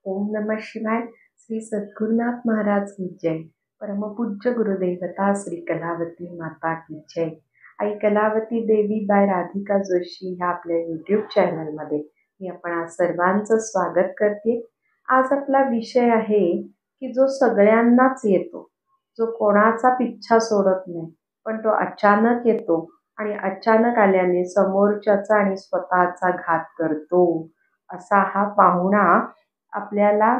ओम नमः शिवाय. श्री सद्गुरुनाथ महाराज की जय. परमपूज्य गुरुदेवता श्री कलावती माता की जय. आई कलावती देवी बाय राधिका जोशी ह्या आपल्या यूट्यूब चॅनलमध्ये मी आपण सर्वांचं स्वागत करते. आज आपला विषय आहे की जो सगळ्यांनाच येतो, जो कोणाचा पिच्छा सोडत नाही, पण तो अचानक येतो आणि अचानक आल्याने समोरच्याचा आणि स्वतःचा घात करतो. असा हा पाहुणा आपल्याला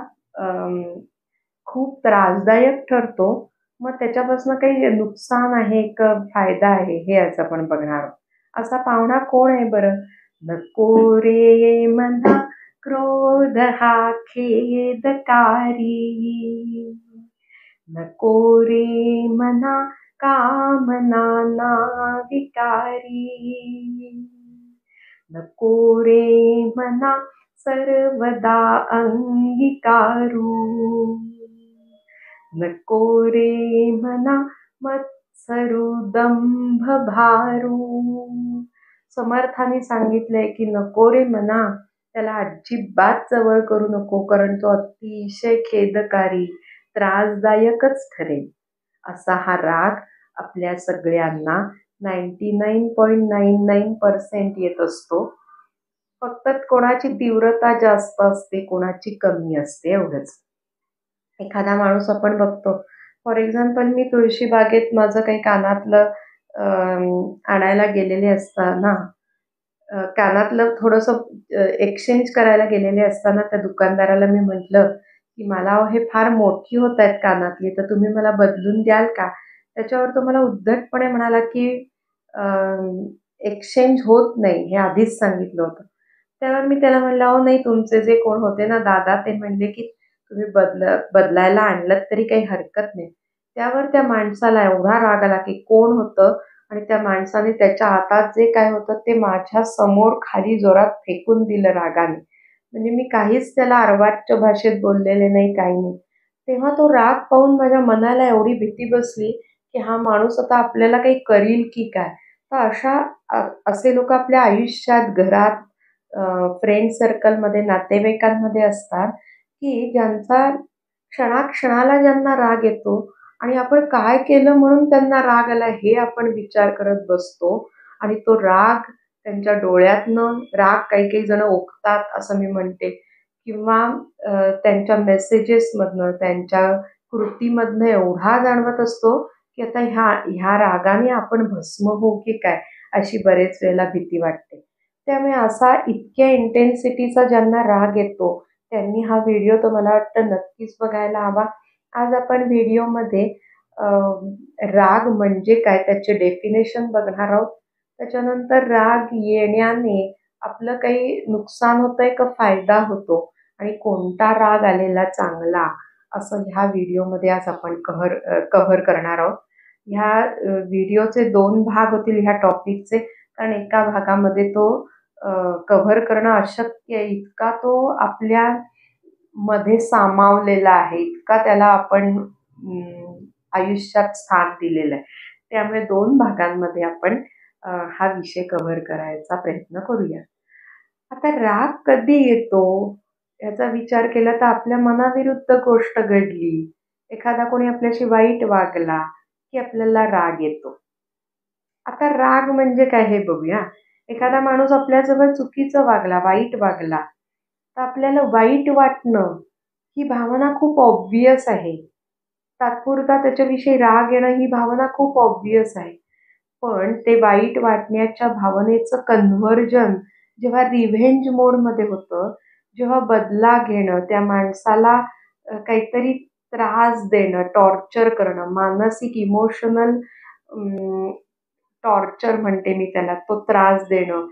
खूप त्रासदायक ठरतो. मग त्याच्यापासून काही नुकसान आहे का फायदा आहे हे आज आपण बघणार आहोत. असा पाहुणा कोण आहे बरं? नको रे मना क्रोध हा खेदकारी, नको रे मना कामना ना विकारी, नको रे मना सर्वदा अंगीकारू, नको रे मना मत्सरू दंभ भारू. समर्थाने सांगितलंय की नको रे मना, त्याला अजिबात जवळ करू नको, कारण तो अतिशय खेदकारी त्रासदायकच ठरेल. असा हा राग आपल्या सगळ्यांना 99.99% येत असतो. फक्त कोणाची तीव्रता जास्त असते, कोणाची कमी असते, एवढंच. एखादा माणूस आपण बघतो, फॉर एक्झाम्पल मी तुळशी बागेत माझं काही कानातलं आणायला गेलेले असताना, कानातलं थोडंसं एक्सचेंज करायला गेलेले असताना त्या दुकानदाराला मी म्हटलं की मला हे फार मोठी होत आहेत कानातली, तर तुम्ही मला बदलून द्याल का? त्याच्यावर तो मला उद्धटपणे म्हणाला की एक्सचेंज होत नाही, हे आधीच सांगितलं होतं. त्यावर मी त्याला म्हणलं, अहो नाही, तुमचे जे कोण होते ना दादा, ते म्हणले की तुम्ही बदलायला आणलं तरी काही हरकत नाही. त्यावर त्या माणसाला एवढा राग आला की कोण होतं, आणि त्या माणसाने त्याच्या हातात जे काय होतं ते माझ्या समोर खाली जोरात फेकून दिलं रागाने. म्हणजे मी काहीच त्याला अर्वाच्य भाषेत बोललेले नाही, काही नाही. तेव्हा तो राग पाहून माझ्या मनाला एवढी भीती बसली की हा माणूस आता आपल्याला काही करील की काय. तर असे लोक आपल्या आयुष्यात, घरात, फ्रेंड सर्कलमध्ये, नातेवाईकांमध्ये असतात की ज्यांचा क्षणाक्षणाला ज्यांना राग येतो आणि आपण काय केलं म्हणून त्यांना राग आला हे आपण विचार करत बसतो. आणि तो राग त्यांच्या डोळ्यातनं राग काही काही जण ओकतात असं मी म्हणते, किंवा त्यांच्या मेसेजेसमधनं, त्यांच्या कृतीमधनं एवढा जाणवत असतो की आता ह्या रागाने आपण भस्म होऊ की काय, अशी बरेच वेळेला भीती वाटते. त्यामुळे असा इतक्या इंटेन्सिटीचा ज्यांना राग येतो त्यांनी हा व्हिडिओ तर मला वाटतं नक्कीच बघायला हवा. आज आपण व्हिडिओमध्ये राग म्हणजे काय त्याचे डेफिनेशन बघणार आहोत. त्याच्यानंतर राग येण्याने आपलं काही नुकसान होतंय का फायदा होतो, आणि कोणता राग आलेला चांगला, असं ह्या व्हिडिओमध्ये आज आपण कव्हर करणार आहोत. ह्या व्हिडिओचे 2 भाग होतील ह्या टॉपिकचे, कारण एका भागामध्ये तो कव्हर करणं अशक्य आहे, इतका तो आपल्या मध्ये सामावलेला आहे, इतका त्याला आपण आयुष्यात स्थान दिलेलं आहे. त्यामुळे 2 भागांमध्ये आपण हा विषय कव्हर करायचा प्रयत्न करूया. आता राग कधी येतो याचा विचार केला तर आपल्या मनाविरुद्ध गोष्ट घडली, एखादा कोणी आपल्याशी वाईट वागला की आपल्याला राग येतो. आता राग म्हणजे काय हे बघूया. एखादा माणूस आपल्याजवळ चुकीचं वागला, वाईट वागला, तर आपल्याला वाईट वाटणं ही भावना खूप ऑब्व्हियस आहे. तात्पुरता त्याच्याविषयी राग येणं ही भावना खूप ऑब्व्हियस आहे. पण ते वाईट वाटण्याच्या भावनेचं कन्व्हर्जन जेव्हा रिव्हेंज मोडमध्ये होतं, जेव्हा बदला घेणं, त्या माणसाला काहीतरी त्रास देणं, टॉर्चर करणं, मानसिक इमोशनल टॉर्चर म्हणते मी त्याला, तो त्रास देणं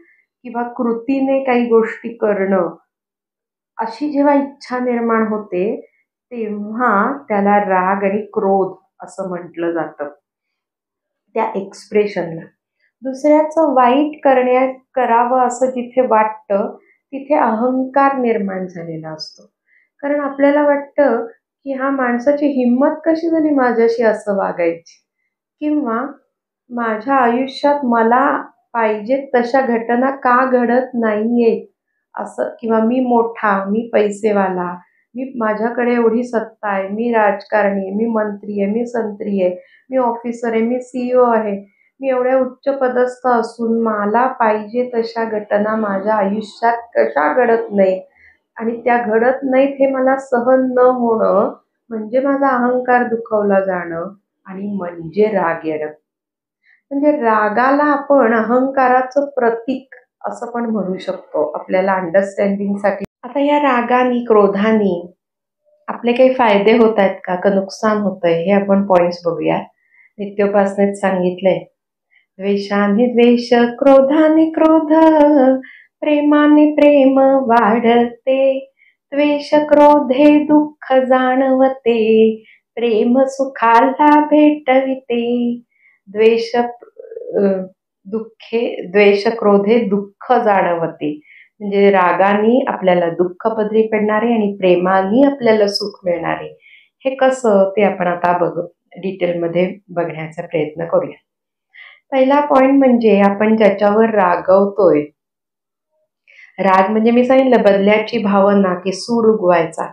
किंवा कृतीने काही गोष्टी करणं, अशी जेव्हा इच्छा निर्माण होते तेव्हा त्याला राग आणि क्रोध असं म्हटलं जातं, त्या एक्सप्रेशनला. दुसऱ्याचं वाईट करावं असं जिथे वाटतं तिथे अहंकार निर्माण झालेला असतो. कारण आपल्याला वाटतं की हा माणसाची हिंमत कशी झाली माझ्याशी असं वागायची, किंवा माझ्या आयुष्यात मला पाहिजे तशा घटना का घडत नाहीयेत असं, किंवा मी मोठा, मी पैसेवाला, मी माझ्याकडे एवढी सत्ता आहे, मी राजकारणी आहे, मी मंत्री आहे, मी संत्री आहे, मी ऑफिसर आहे, मी CEO आहे, मी एवढ्या उच्च पदस्थ असून मला पाहिजे तशा घटना माझ्या आयुष्यात कशा घडत नाही आणि त्या घडत नाहीत हे मला सहन न होणं म्हणजे माझा अहंकार दुखावला जाणं आणि म्हणजे राग येणं. म्हणजे रागाला आपण अहंकाराचं प्रतीक असं पण म्हणू शकतो आपल्याला अंडरस्टँडिंगसाठी. आता या रागानी क्रोधानी आपले काही फायदे होत आहेत का नुकसान होतंय हे आपण पॉइंट्स बघूया. नित्योपासनेत सांगितलंय, द्वेषाने द्वेष क्रोधाने क्रोध प्रेमाने प्रेम वाढते, द्वेष क्रोधे दुःख जाणवते, प्रेम सुखाला भेटविते. द्वेष दुःखे द्वेष क्रोधे दुःख जाणवते म्हणजे रागाने आपल्याला दुःख पदरी पडणारे आणि प्रेमाने आपल्याला सुख मिळणारे. हे कसं ते आपण आता डिटेलमध्ये बघण्याचा प्रयत्न करूया. पहिला पॉइंट म्हणजे आपण ज्याच्यावर रागवतोय, राग म्हणजे मी सांगितलं बदल्याची भावना की सूड उगवायचा,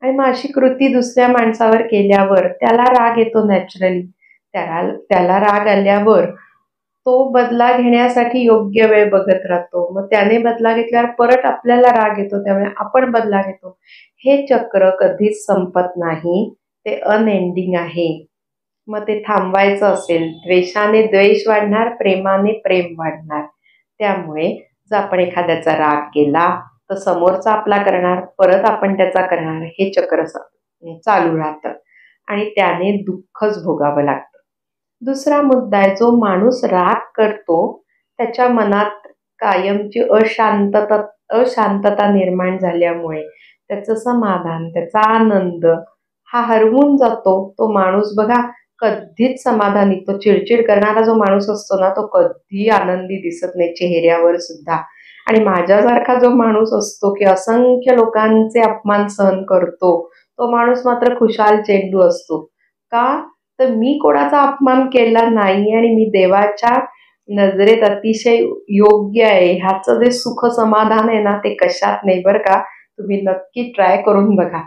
आणि मग अशी कृती दुसऱ्या माणसावर केल्यावर त्याला राग येतो नॅचरली. त्याला राग आल्यावर तो बदला घेण्यासाठी योग्य वेळ बघत राहतो, मग त्याने बदला घेतल्यावर परत आपल्याला राग येतो, त्यामुळे आपण बदला घेतो. हे चक्र कधीच संपत नाही, ते अनएंडिंग आहे. मग ते थांबवायचं असेल, द्वेषाने द्वेष वाढणार, प्रेमाने प्रेम वाढणार. त्यामुळे जर आपण एखाद्याचा राग केला तर समोरचा आपला करणार, परत आपण त्याचा करणार, हे चक्र चालू राहतं आणि त्याने दुःखच भोगावं लागतं. दुसरा मुद्दा आहे, जो माणूस राग करतो त्याच्या मनात कायमची अशांतता निर्माण झाल्यामुळे त्याचं समाधान, त्याचा आनंद हा हरवून जातो. तो माणूस बघा कधीच समाधानी, तो चिडचिड करणारा जो माणूस असतो ना तो कधी आनंदी दिसत नाही चेहऱ्यावर सुद्धा. आणि माझ्यासारखा जो माणूस असतो की असंख्य लोकांचे अपमान सहन करतो, तो माणूस मात्र खुशाल चेंडू असतो. का तर मी कोणाचा अपमान केला नाही आणि मी देवाच्या नजरेत अतिशय योग्य आहे, ह्याचं जे सुख समाधान आहे ना ते कशात नाही बरं का. तुम्ही नक्की ट्राय करून बघा.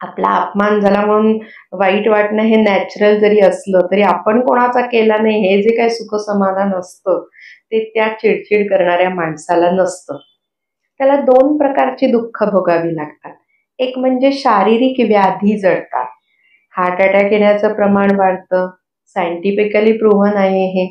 आपला अपमान झाला म्हणून वाईट वाटणं हे नॅचरल जरी असलं तरी आपण कोणाचा केला नाही हे जे काही सुख समाधान असतं ते त्या चिडचिड करणाऱ्या माणसाला नसतं. त्याला दोन प्रकारची दुःख भोगावी लागतात. एक म्हणजे शारीरिक व्याधी जडतात, हार्ट अटॅक येण्याचं प्रमाण वाढतं, सायंटिफिकली प्रूव्हन आहे हे,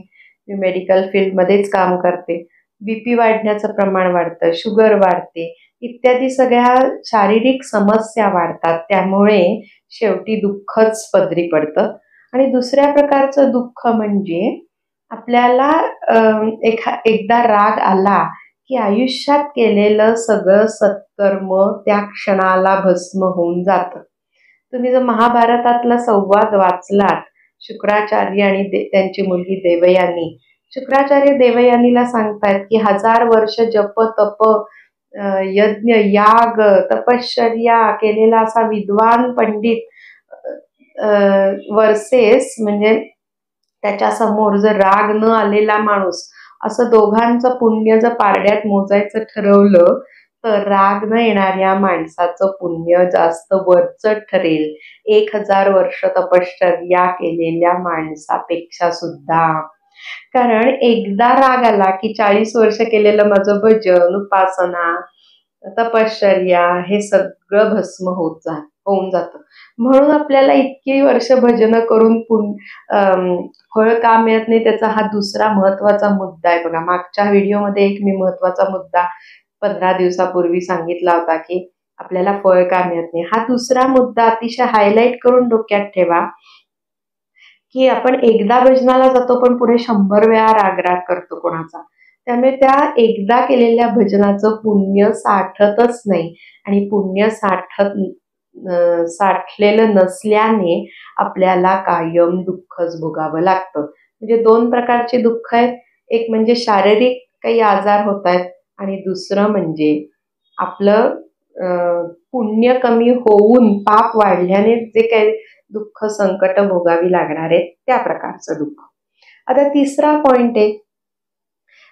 मी मेडिकल फील्डमध्येच काम करते. BP वाढण्याचं प्रमाण वाढतं, शुगर वाढते, इत्यादी सगळ्या शारीरिक समस्या वाढतात. त्यामुळे शेवटी दुःखच पदरी पडतं. आणि दुसऱ्या प्रकारचं दुःख म्हणजे आपल्याला एकदा राग आला की आयुष्यात केलेलं सगळं सत्कर्म त्या क्षणाला भस्म होऊन जातं. तुम्ही जर महाभारतातला संवाद वाचलात, शुक्राचार्य आणि त्यांची मुलगी देवयानी, शुक्राचार्य देवयानीला सांगतायत की 1000 वर्ष जप तप यज्ञ याग तपश्चर्या केलेला असा विद्वान पंडित वर्सेस म्हणजे त्याच्या समोर जर राग न आलेला माणूस, असं दोघांचं पुण्य जर पारड्यात मोजायचं ठरवलं तर राग न येणाऱ्या माणसाचं पुण्य जास्त वरचढ ठरेल 1000 वर्ष तपश्चर्या केलेल्या माणसापेक्षा सुद्धा. कारण एकदा राग आला की 40 वर्ष केलेलं माझं भजन, उपासना, तपश्चर्या हे सगळं भस्म होऊन जातं. म्हणून आपल्याला इतकी वर्ष भजन करून फळ का मिळत नाही त्याचा हा दुसरा महत्वाचा मुद्दा आहे बघा. मागच्या व्हिडिओमध्ये एक मी महत्वाचा मुद्दा 15 दिवसापूर्वी सांगितला होता की आपल्याला फळ का मिळत नाही. हा दुसरा मुद्दा अतिशय हायलाईट करून डोक्यात ठेवा की आपण एकदा भजनाला जातो पण पुढे 100 वेळा राग करतो कोणाचा. त्यामुळे त्या एकदा केलेल्या भजनाचं पुण्य साठतच नाही आणि पुण्य साठलेलं नसल्याने आपल्याला कायम दुःखच भोगावं लागतं. म्हणजे दोन प्रकारचे दुःख आहेत, एक म्हणजे शारीरिक काही आजार होत आहेत आणि दुसरं म्हणजे आपलं पुण्य कमी होऊन पाप वाढल्याने जे काही दुःख संकट भोगावी लागणार आहेत त्या प्रकारचं दुःख. आता तिसरा पॉइंट आहे,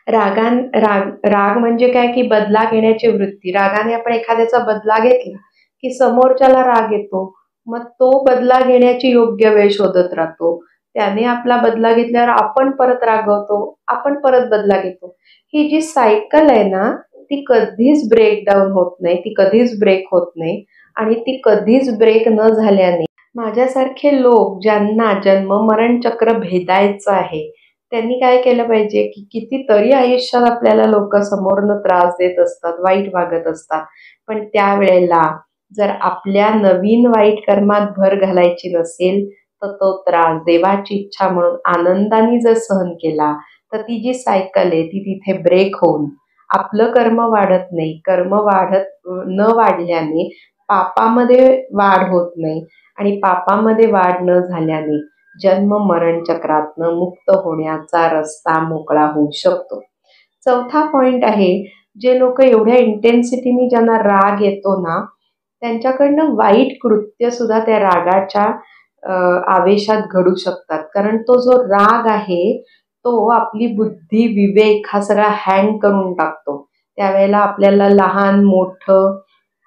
राग म्हणजे काय की बदला घेण्याची वृत्ती. रागाने आपण एखाद्याचा बदला घेतला की समोरच्याला राग येतो, मग तो बदला घेण्याची योग्य वेळ शोधत राहतो. त्याने आपला बदला घेतल्यावर आपण परत रागवतो, आपण परत बदला घेतो. ही जी सायकल आहे ना, ती कधीच ब्रेकडाऊन होत नाही, ती कधीच ब्रेक होत नाही आणि ती कधीच ब्रेक न झाल्याने माझ्यासारखे लोक ज्यांना जन्म मरण चक्र भेदायचं आहे, त्यांनी काय केलं पाहिजे, की कितीतरी आयुष्यात आपल्याला लोकं समोरनं त्रास देत असतात, वाईट वागत असतात. पण त्यावेळेला जर आपल्या नवीन वाईट कर्मात भर घालायची नसेल, तर तो त्रास देवाची इच्छा म्हणून आनंदाने जर सहन केला, तर ती जी सायकल आहे ती तिथे ब्रेक होऊन आपलं कर्म वाढत नाही. कर्म न वाढल्याने पापामध्ये वाढ होत नाही आणि पापामध्ये वाढ न झाल्याने जन्म मरण चक्रातनं मुक्त होण्याचा रस्ता मोकळा होऊ शकतो. चौथा पॉइंट आहे, जे लोक एवढ्या इंटेन्सिटीने ज्यांना राग येतो ना, त्यांच्याकडनं वाईट कृत्य सुद्धा त्या रागाच्या आवेशात घडू शकतात. कारण तो जो राग आहे तो आपली बुद्धी, विवेक हा सगळा हँग करून टाकतो. त्यावेळेला आपल्याला लहान मोठं,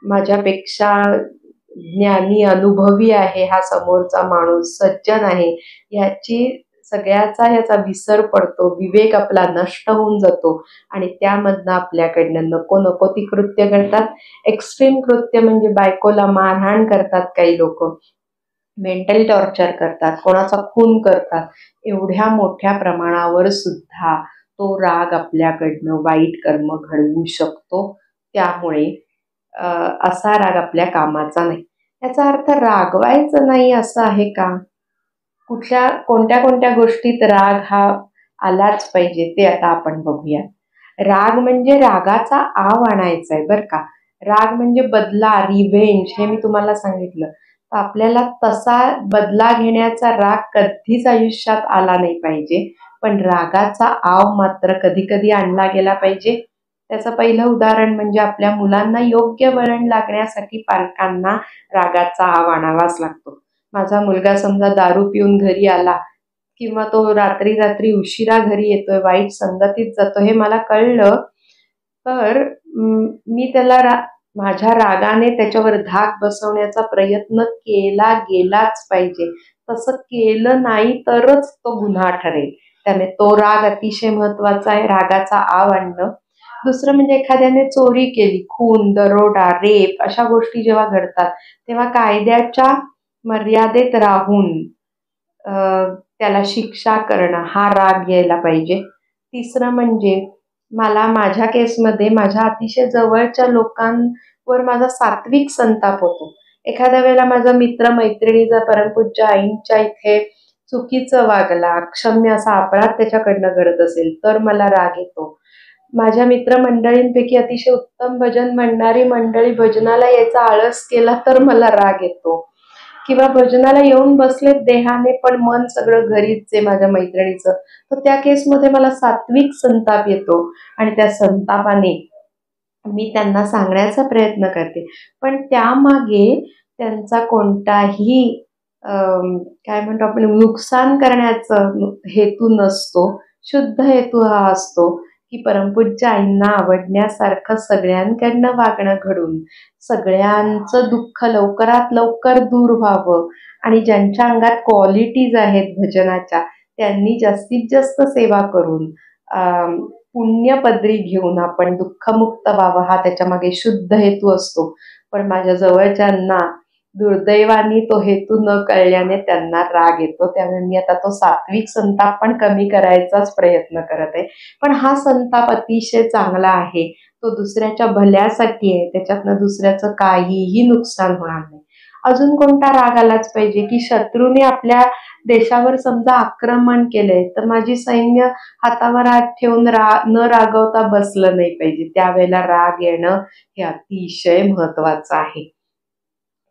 माझ्यापेक्षा ज्ञानी अनुभवी आहे हा समोरचा माणूस, सज्जन आहे, ह्याची ह्याचा विसर पडतो, विवेक आपला नष्ट होऊन जातो आणि त्यामधनं आपल्याकडनं नको नको ती कृत्य घडतात. एक्स्ट्रीम कृत्य म्हणजे बायकोला मारहाण करतात काही लोक, मेंटल टॉर्चर करतात, कोणाचा खून करतात. एवढ्या मोठ्या प्रमाणावर सुद्धा तो राग आपल्याकडनं वाईट कर्म घडवू शकतो. त्यामुळे असा राग आपल्या कामाचा नाही. याचा अर्थ रागवायचं नाही असं आहे का? कोणत्या कोणत्या गोष्टीत राग हा आलाच पाहिजे ते आता आपण बघूया. राग म्हणजे रागाचा आव आणायचा आहे बरं का. राग म्हणजे बदला, रिव्हेंज, हे मी तुम्हाला सांगितलं. तर आपल्याला तसा बदला घेण्याचा राग कधीच आयुष्यात आला नाही पाहिजे, पण रागाचा आव मात्र कधी कधी आणला गेला पाहिजे. त्याचं पहिलं उदाहरण म्हणजे आपल्या मुलांना योग्य वळण लागण्यासाठी पालकांना रागाचा आव आणावाच लागतो. माझा मुलगा समजा दारू पिऊन घरी आला किंवा तो रात्री रात्री उशिरा घरी येतोय, वाईट संगतीत जातो, हे मला कळलं, तर मी माझ्या रागाने त्याच्यावर धाक बसवण्याचा प्रयत्न केला गेलाच पाहिजे. तसं केलं नाही तरच तो गुन्हा ठरेल. त्यामुळे तो राग अतिशय महत्वाचा आहे, रागाचा आव आणणं. दुसरं म्हणजे एखाद्याने चोरी केली, खून, दरोडा, रेप अशा गोष्टी जेव्हा घडतात, तेव्हा कायद्याच्या मर्यादेत राहून त्याला शिक्षा करणं, हा राग यायला पाहिजे. तिसरं म्हणजे मला माझ्या केसमध्ये माझ्या अतिशय जवळच्या लोकांवर माझा सात्विक संताप होतो. एखाद्या वेळेला माझा मित्र मैत्रिणीचा परमपूज्य आईंच्या इथे चुकीचं वागला, क्षम्य असा अपराध त्याच्याकडनं घडत असेल तर मला राग येतो. माझ्या मित्रमंडळींपैकी अतिशय उत्तम भजन म्हणणारी मंडळी भजनाला यायचा आळस केला तर मला राग येतो. किंवा भजनाला येऊन बसलेत देहाने पण मन सगळं घरीच आहे माझ्या मैत्रिणीचं, तर त्या केसमध्ये मला सात्विक संताप येतो आणि त्या संतापाने मी त्यांना सांगण्याचा प्रयत्न करते, पण त्यामागे त्यांचा कोणताही काय म्हणतो आपण, नुकसान करण्याचा हेतू नसतो. शुद्ध हेतू हा असतो की परमपूज्य आईंना आवडण्यासारखं सगळ्यांकडनं वागणं घडून सगळ्यांचं दुःख लवकरात लवकर दूर व्हावं आणि ज्यांच्या अंगात क्वालिटीज आहेत भजनाच्या, त्यांनी जास्तीत जास्त सेवा करून पुण्यपदरी घेऊन आपण दुःखमुक्त व्हावं, हा त्याच्यामागे शुद्ध हेतू असतो. पण माझ्या जवळच्यांना दुर्दैवाने तो हेतू न कळल्याने त्यांना राग येतो. त्यामुळे मी आता तो सात्विक संताप पण कमी करायचाच प्रयत्न करत आहे. पण हा संताप अतिशय चांगला आहे, तो दुसऱ्याच्या भल्यासाठी आहे, त्याच्यातनं दुसऱ्याचं काहीही नुकसान होणार नाही. अजून कोणता राग आलाच पाहिजे की शत्रूने आपल्या देशावर समजा आक्रमण केलंय, तर माझी सैन्य हातावर हात ठेवून न रागवता बसलं नाही पाहिजे. त्यावेळेला राग येणं हे अतिशय महत्वाचं आहे.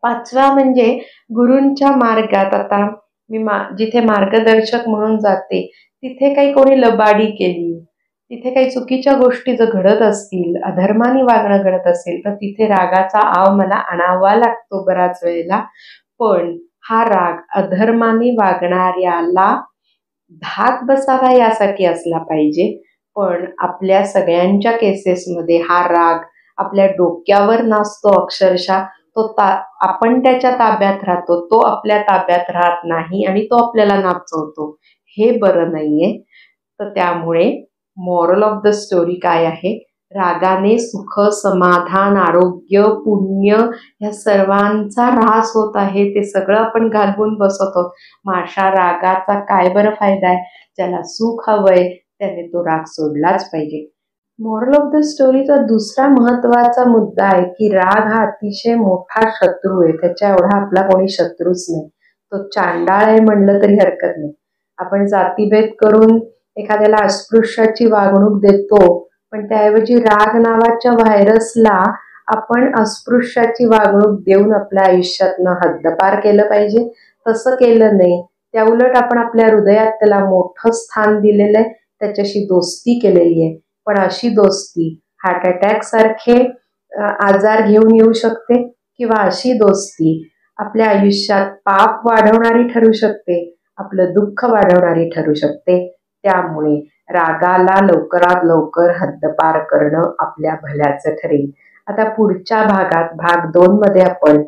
पाचवा म्हणजे गुरूंच्या मार्गात, आता मी जिथे मार्गदर्शक म्हणून जाते तिथे काही कोणी लबाडी केली, तिथे काही चुकीच्या गोष्टी जर घडत असतील, अधर्माने वागणं घडत असेल, तर तिथे रागाचा आव मला आणावा लागतो बऱ्याच वेळेला. पण हा राग अधर्माने वागणाऱ्याला धाक बसावा यासाठी असला पाहिजे. पण आपल्या सगळ्यांच्या केसेसमध्ये हा राग आपल्या डोक्यावर नाचतो, अक्षरशः आपण त्याच्या ताब्यात राहतो, तो आपल्या ताब्यात राहत नाही आणि तो आपल्याला नाचवतो. हे बरं नाहीये. तर त्यामुळे मॉरल ऑफ द स्टोरी काय आहे? रागाने सुख, समाधान, आरोग्य, पुण्य या सर्वांचा ऱ्हास होत आहे. ते सगळं आपण घालवून बसवतो. मग अशा रागाचा काय बरं फायदा आहे? ज्याला सुख हवंय त्याने तो राग सोडलाच पाहिजे. मॉरल ऑफ द स्टोरीचा दुसरा महत्वाचा मुद्दा आहे की राग हा अतिशय मोठा शत्रू आहे. त्याच्या एवढा आपला कोणी शत्रूच नाही. तो चांडाळ आहे म्हणलं तरी हरकत नाही. आपण जातीभेद करून एखाद्याला अस्पृश्याची वागणूक देतो, पण त्याऐवजी राग नावाच्या व्हायरसला आपण अस्पृश्याची वागणूक देऊन आपल्या आयुष्यातनं हद्दपार केलं पाहिजे. तसं केलं नाही. त्याउलट आपण आपल्या हृदयात त्याला मोठं स्थान दिलेलं आहे, त्याच्याशी दोस्ती केलेली आहे. पण अशी दोस्ती हार्ट अटॅक सारखे आजार घेऊन येऊ शकते, किंवा अशी दोस्ती आपल्या आयुष्यात पाप वाढवणारी ठरू शकते, आपलं दुःख वाढवणारी ठरू शकते. त्यामुळे रागाला लवकरात लवकर हद्दपार करणं आपल्या भल्याचं ठरेल. आता पुढच्या भागात भाग 2 मध्ये आपण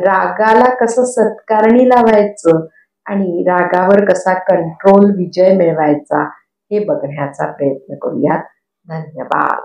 रागाला कसं सत्कारणी लावायचं आणि रागावर कसा कंट्रोल विजय मिळवायचा हे बघण्याचा प्रयत्न करूयात. धन्यवाद.